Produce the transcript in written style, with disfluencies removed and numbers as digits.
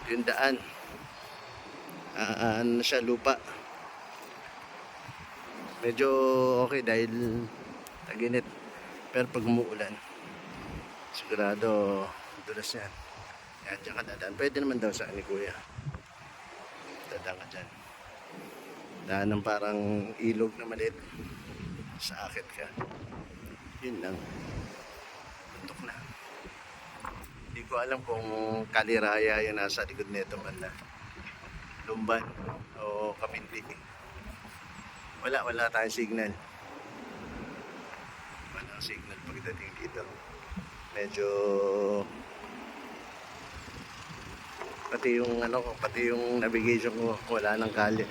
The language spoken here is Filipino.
yung daan. Ano siya, lupa. Medyo okay dahil taginit. Pero pag umuulan, sigurado dulas yan. Yan, dyan ka dadaan. Pwede naman daw sa ni Kuya. Dadaan ka dyan. Daan ng parang ilog na maliit. Sa akit ka. Yun lang. Bundok na. Hindi ko alam kung Kaliraya yung nasa likod nito man na Lumban o Kapinti. Wala tayong signal. Walang signal pagdating dito. Medyo pati yung navigation ko wala nang kali.